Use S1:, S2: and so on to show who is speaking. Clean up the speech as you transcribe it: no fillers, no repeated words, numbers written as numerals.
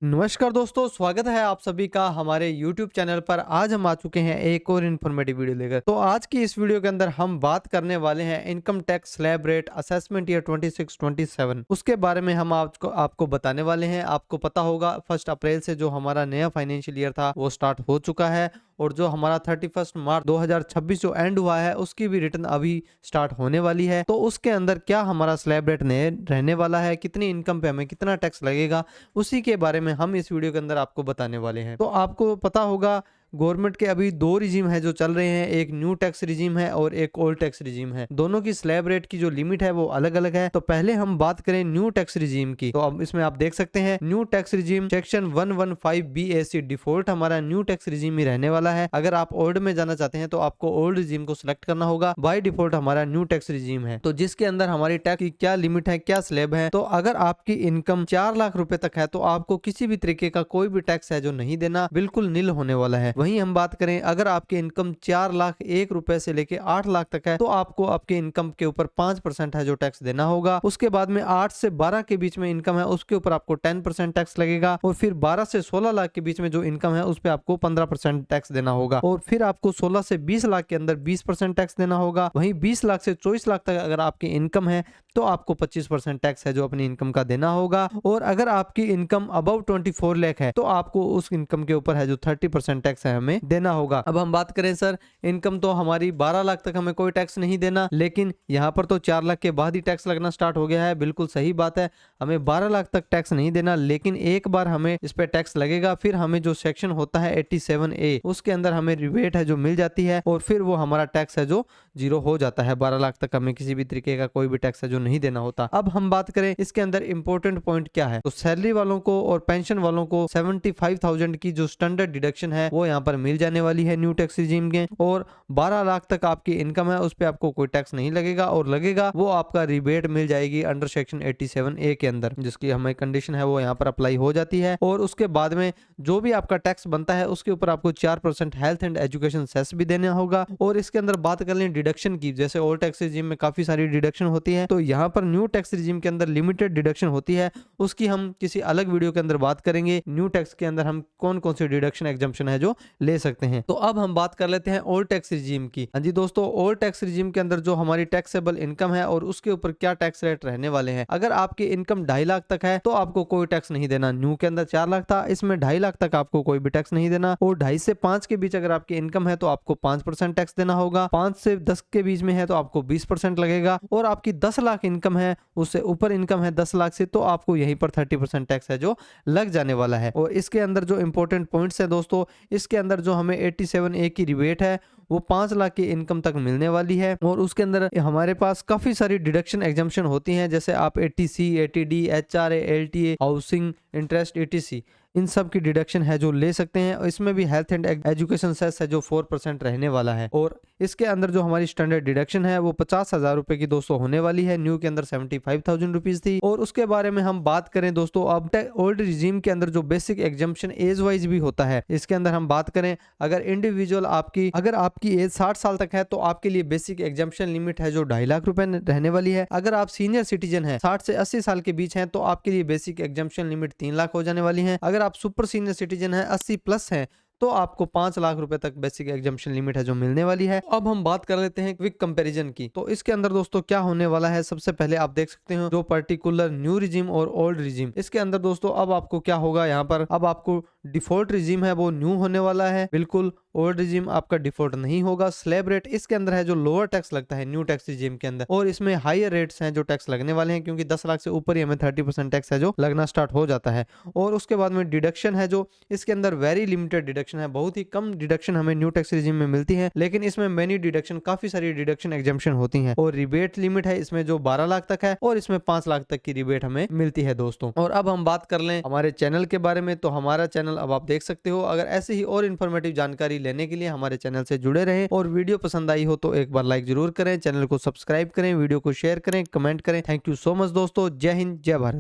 S1: नमस्कार दोस्तों, स्वागत है आप सभी का हमारे YouTube चैनल पर। आज हम आ चुके हैं एक और इन्फॉर्मेटिव वीडियो लेकर। तो आज की इस वीडियो के अंदर हम बात करने वाले हैं income tax slab rate assessment year 26-27 उसके बारे में हम आपको बताने वाले हैं। आपको पता होगा 1 अप्रैल से जो हमारा नया फाइनेंशियल ईयर था वो स्टार्ट हो चुका है और जो हमारा 31 मार्च 2026 जो एंड हुआ है उसकी भी रिटर्न अभी स्टार्ट होने वाली है। तो उसके अंदर क्या हमारा स्लैब रेट नए रहने वाला है, कितनी इनकम पे हमें कितना टैक्स लगेगा, उसी के बारे में हम इस वीडियो के अंदर आपको बताने वाले हैं। तो आपको पता होगा गवर्नमेंट के अभी दो रिजीम है जो चल रहे हैं, एक न्यू टैक्स रिजीम है और एक ओल्ड टैक्स रिजीम है। दोनों की स्लैब रेट की जो लिमिट है वो अलग अलग है। तो पहले हम बात करें न्यू टैक्स रिजीम की। तो अब इसमें आप देख सकते हैं new tax regime section 115 BAC default हमारा न्यू टैक्स रिजीम ही रहने वाला है। अगर आप ओल्ड में जाना चाहते हैं तो आपको ओल्ड रिजीम को सिलेक्ट करना होगा। बाय डिफॉल्ट हमारा न्यू टैक्स रिजीम है, तो जिसके अंदर हमारी टैक्स की क्या लिमिट है, क्या स्लैब है। तो अगर आपकी इनकम 4 लाख रुपए तक है तो आपको किसी भी तरीके का कोई भी टैक्स है जो नहीं देना, बिल्कुल नील होने वाला है। वहीं हम बात करें अगर आपकी इनकम 4 लाख 1 रुपए से लेके 8 लाख तक है तो आपको आपके इनकम के ऊपर 5% है जो टैक्स देना होगा। उसके बाद में 8 से 12 के बीच में इनकम है उसके ऊपर आपको 10% टैक्स लगेगा और फिर 12 से 16 लाख के बीच में जो इनकम है उस पर आपको 15% टैक्स देना होगा और फिर आपको 16 से 20 लाख के अंदर 20% टैक्स देना होगा। वहीं 20 लाख से 24 लाख तक अगर आपकी इनकम है तो आपको 25% टैक्स है जो अपनी इनकम का देना होगा। और अगर आपकी इनकम अबव 24 लाख है तो आपको उस इनकम के ऊपर है जो 30% टैक्स है हमें देना होगा। अब हम बात करें सर इनकम तो हमारी 12 लाख तक हमें कोई टैक्स नहीं देना, लेकिन यहाँ पर तो 4 लाख के बाद ही टैक्स लगना स्टार्ट हो गया है। बिल्कुल सही बात है, हमें 12 लाख तक टैक्स नहीं देना, लेकिन एक बार हमें इस पे टैक्स लगेगा फिर हमें जो सेक्शन होता है 87A उसके अंदर हमें रिबेट है जो मिल जाती है और फिर वो हमारा टैक्स है जो जीरो हो जाता है। 12 लाख तक हमें किसी भी तरीके का कोई भी टैक्स है जो नहीं देना होता। अब हम बात करें इसके अंदर इंपॉर्टेंट पॉइंट क्या है, तो सैलरी वालों को और पेंशन वालों को 75,000 की जो स्टैंडर्ड डिडक्शन है वो यहाँ पर मिल जाने वाली है न्यू टैक्स रिजीम के। और 12 लाख तक आपकी इनकम है उस पर आपको कोई टैक्स नहीं लगेगा और लगेगा वो आपका रिबेट मिल जाएगी अंडर सेक्शन 87A के अंदर, जिसकी हमें कंडीशन है वो यहाँ पर अप्लाई हो जाती है। और उसके बाद में जो भी आपका टैक्स बनता है उसके ऊपर आपको 4% हेल्थ एंड एजुकेशन सेस भी देना होगा। और इसके अंदर बात कर लें डिडक्शन की, जैसे ओल्ड टैक्स रिजीम में काफी सारी डिडक्शन होती है तो यहाँ पर न्यू टैक्स रिजीम के अंदर लिमिटेड डिडक्शन होती है, उसकी हम किसी अलग वीडियो के अंदर बात करेंगे। न्यू टैक्स के अंदर हम कौन कौन सी डिडक्शन एग्जम्पशन है जो ले सकते हैं। तो अब हम बात कर लेते हैं ओल्ड टैक्स रिजीम की। हाँ जी दोस्तों, ओल्ड टैक्स रिजीम के अंदर जो हमारी टैक्सेबल इनकम है और उसके ऊपर क्या टैक्स रेट रहने वाले हैं। अगर आपकी इनकम 2.5 लाख तक है तो आपको कोई टैक्स नहीं देना। न्यू के अंदर 4 लाख था, इसमें 2.5 लाख तक आपको कोई भी टैक्स नहीं देना। और 2.5 से 5 के बीच अगर आपकी इनकम है तो आपको 5% टैक्स देना होगा। 5 से 10 के बीच में है तो आपको 20% लगेगा। और आपकी 10 लाख इनकम है, उससे ऊपर इनकम है 10 लाख से, तो आपको यहीं पर 30% टैक्स है जो लग जाने वाला है। और इसके अंदर जो इंपॉर्टेंट पॉइंट्स है दोस्तों, इसके अंदर जो हमें 87A की रिबेट है वो 5 लाख की इनकम तक मिलने वाली है। और उसके अंदर हमारे पास काफी सारी डिडक्शन एग्जम्पशन होती हैं, जैसे आप 80C, 80D, HRA, LTA, housing interest, ETC, इन सब की डिडक्शन है जो ले सकते हैं। इसमें भी हेल्थ एंड एजुकेशन सेस है जो 4% रहने वाला है। और इसके अंदर जो हमारी स्टैंडर्ड डिडक्शन है वो 50,000 रुपए की दोस्तों होने वाली है। न्यू के अंदर 75,000 रुपीज थी। और उसके बारे में हम बात करें दोस्तों, अब ओल्ड रिजीम के अंदर जो बेसिक एग्जम्पशन एज वाइज भी होता है, इसके अंदर हम बात करें अगर इंडिविजुअल अगर आपकी एज 60 साल तक है तो आपके लिए बेसिक एग्जम्पशन लिमिट है जो 2.5 लाख रुपए रहने वाली है। अगर आप सीनियर सिटीजन है 60 से 80 साल के बीच हैं तो आपके लिए बेसिक एग्जम्पशन लिमिट 3 लाख हो जाने वाली है। अगर आप सुपर सीनियर सिटीजन है 80+ है तो आपको 5 लाख रुपए तक बेसिक एग्जम्पशन लिमिट है जो मिलने वाली है। अब हम बात कर लेते हैं क्विक कंपैरिजन की। तो इसके अंदर दोस्तों क्या होने वाला है, सबसे पहले आप देख सकते हो जो पर्टिकुलर न्यू रिजीम और ओल्ड रिजीम, इसके अंदर दोस्तों अब आपको क्या होगा, यहाँ पर अब आपको डिफॉल्ट रिजीम है वो न्यू होने वाला है, बिल्कुल ओल्ड रिजीम आपका डिफॉल्ट नहीं होगा। स्लैब रेट इसके अंदर है जो लोअर टैक्स लगता है न्यू टैक्स रिजीम के अंदर, और इसमें हायर रेट्स हैं जो टैक्स लगने वाले हैं, क्योंकि 10 लाख से ऊपर ही हमें 30% टैक्स है जो लगना स्टार्ट हो जाता है। और उसके बाद में डिडक्शन है जो इसके अंदर वेरी लिमिटेड डिडक्शन है, बहुत ही कम डिडक्शन हमें न्यू टैक्स रिजीम में मिलती है, लेकिन इसमें मेनी डिडक्शन, काफी सारी डिडक्शन एग्जम्पशन होती हैं। और रिबेट लिमिट है इसमें जो 12 लाख तक है और इसमें 5 लाख तक की रिबेट हमें मिलती है दोस्तों। और अब हम बात कर लें हमारे चैनल के बारे में, तो हमारा चैनल अब आप देख सकते हो। अगर ऐसे ही और इन्फॉर्मेटिव जानकारी लेने के लिए हमारे चैनल से जुड़े रहें और वीडियो पसंद आई हो तो एक बार लाइक जरूर करें, चैनल को सब्सक्राइब करें, वीडियो को शेयर करें, कमेंट करें। थैंक यू सो मच दोस्तों। जय हिंद, जय भारत।